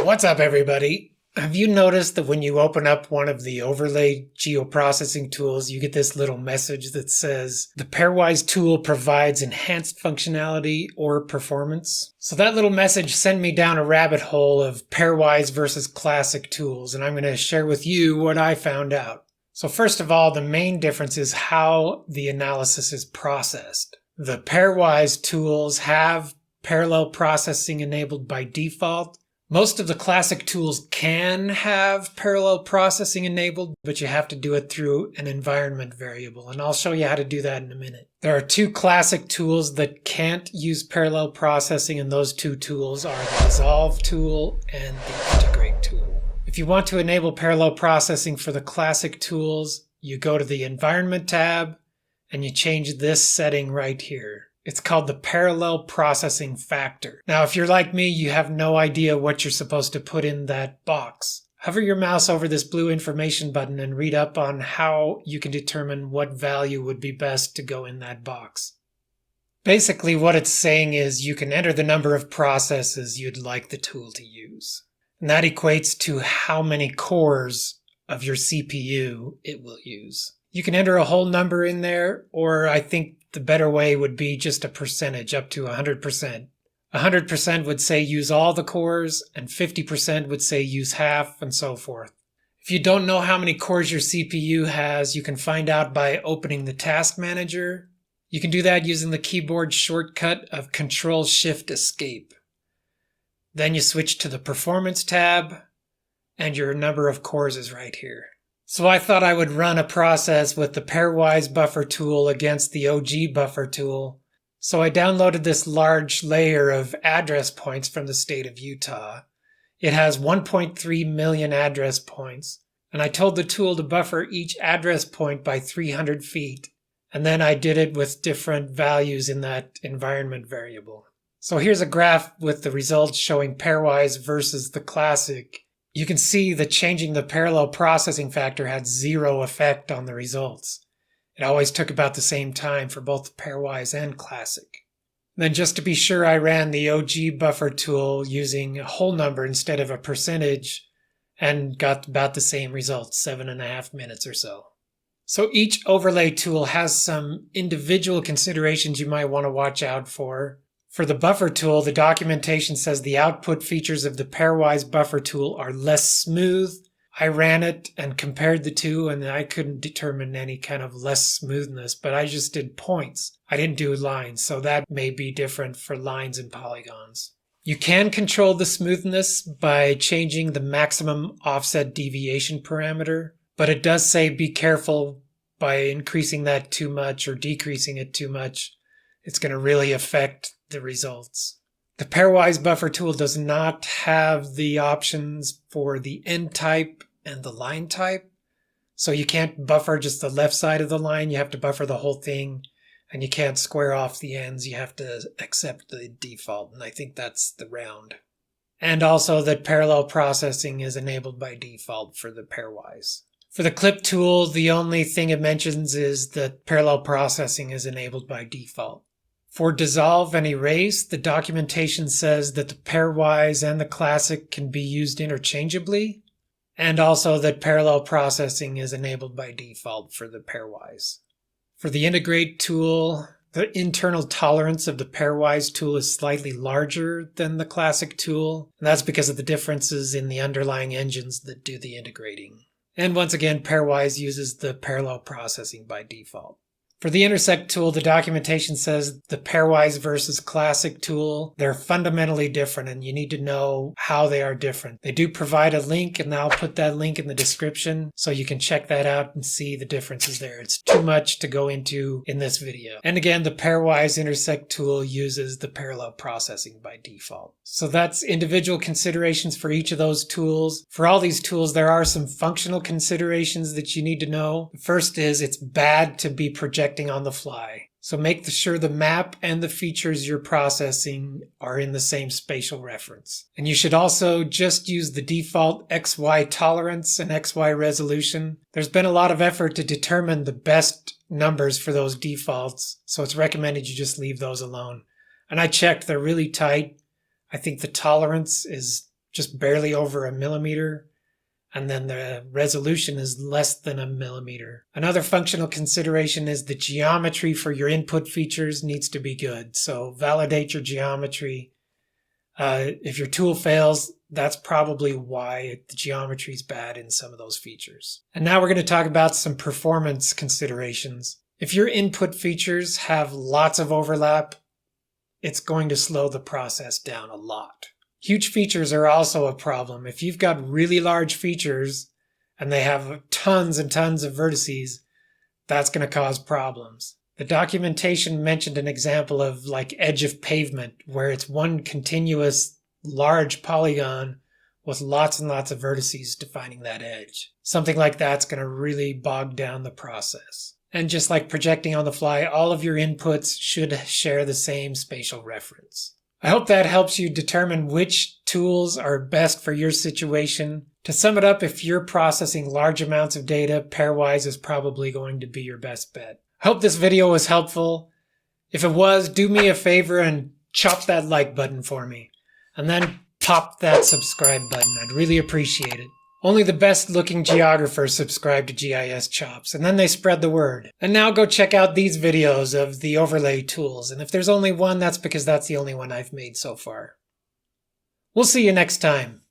What's up, everybody? Have you noticed that when you open up one of the overlay geoprocessing tools, you get this little message that says, the Pairwise tool provides enhanced functionality or performance? So that little message sent me down a rabbit hole of Pairwise versus classic tools, and I'm going to share with you what I found out. So first of all, the main difference is how the analysis is processed. The Pairwise tools have parallel processing enabled by default. Most of the classic tools can have parallel processing enabled, but you have to do it through an environment variable, and I'll show you how to do that in a minute. There are two classic tools that can't use parallel processing, and those two tools are the Dissolve tool and the Integrate tool. If you want to enable parallel processing for the classic tools, you go to the Environment tab, and you change this setting right here. It's called the parallel processing factor. Now, if you're like me, you have no idea what you're supposed to put in that box. Hover your mouse over this blue information button and read up on how you can determine what value would be best to go in that box. Basically, what it's saying is you can enter the number of processes you'd like the tool to use. And that equates to how many cores of your CPU it will use. You can enter a whole number in there, or I think the better way would be just a percentage, up to 100%. 100% would say use all the cores, and 50% would say use half, and so forth. If you don't know how many cores your CPU has, you can find out by opening the Task Manager. You can do that using the keyboard shortcut of Control-Shift-Escape. Then you switch to the Performance tab, and your number of cores is right here. So I thought I would run a process with the Pairwise buffer tool against the OG buffer tool. So I downloaded this large layer of address points from the state of Utah. It has 1.3 million address points, and I told the tool to buffer each address point by 300 feet. And then I did it with different values in that environment variable. So here's a graph with the results showing Pairwise versus the classic. You can see that changing the parallel processing factor had zero effect on the results. It always took about the same time for both Pairwise and classic. Then just to be sure, I ran the OG buffer tool using a whole number instead of a percentage and got about the same results, 7.5 minutes or so. So each overlay tool has some individual considerations you might want to watch out for. For the buffer tool, the documentation says the output features of the Pairwise buffer tool are less smooth. I ran it and compared the two, and I couldn't determine any kind of less smoothness, but I just did points. I didn't do lines, so that may be different for lines and polygons. You can control the smoothness by changing the maximum offset deviation parameter, but it does say be careful by increasing that too much or decreasing it too much. It's going to really affect the results. The Pairwise buffer tool does not have the options for the end type and the line type. So you can't buffer just the left side of the line. You have to buffer the whole thing, and you can't square off the ends. You have to accept the default, and I think that's the round. And also that parallel processing is enabled by default for the Pairwise. For the clip tool, the only thing it mentions is that parallel processing is enabled by default. For Dissolve and Erase, the documentation says that the Pairwise and the Classic can be used interchangeably, and also that parallel processing is enabled by default for the Pairwise. For the Integrate tool, the internal tolerance of the Pairwise tool is slightly larger than the Classic tool, and that's because of the differences in the underlying engines that do the integrating. And once again, Pairwise uses the parallel processing by default. For the Intersect tool, the documentation says the Pairwise versus Classic tool, they're fundamentally different, and you need to know how they are different. They do provide a link, and I'll put that link in the description so you can check that out and see the differences there. It's too much to go into in this video. And again, the Pairwise Intersect tool uses the parallel processing by default. So that's individual considerations for each of those tools. For all these tools, there are some functional considerations that you need to know. The first is it's bad to be projecting on the fly. So make sure the map and the features you're processing are in the same spatial reference. And you should also just use the default XY tolerance and XY resolution. There's been a lot of effort to determine the best numbers for those defaults, so it's recommended you just leave those alone. And I checked, they're really tight. I think the tolerance is just barely over a millimeter, and then the resolution is less than a millimeter. Another functional consideration is the geometry for your input features needs to be good. So validate your geometry. If your tool fails, that's probably why the geometry is bad in some of those features. And now we're going to talk about some performance considerations. If your input features have lots of overlap, it's going to slow the process down a lot. Huge features are also a problem. If you've got really large features and they have tons and tons of vertices, that's going to cause problems. The documentation mentioned an example of like edge of pavement, where it's one continuous large polygon with lots and lots of vertices defining that edge. Something like that's going to really bog down the process. And just like projecting on the fly, all of your inputs should share the same spatial reference. I hope that helps you determine which tools are best for your situation. To sum it up, if you're processing large amounts of data, Pairwise is probably going to be your best bet. I hope this video was helpful. If it was, do me a favor and chop that like button for me. And then pop that subscribe button. I'd really appreciate it. Only the best looking geographers subscribe to GIS Chops, and then they spread the word. And now go check out these videos of the overlay tools. And if there's only one, that's because that's the only one I've made so far. We'll see you next time.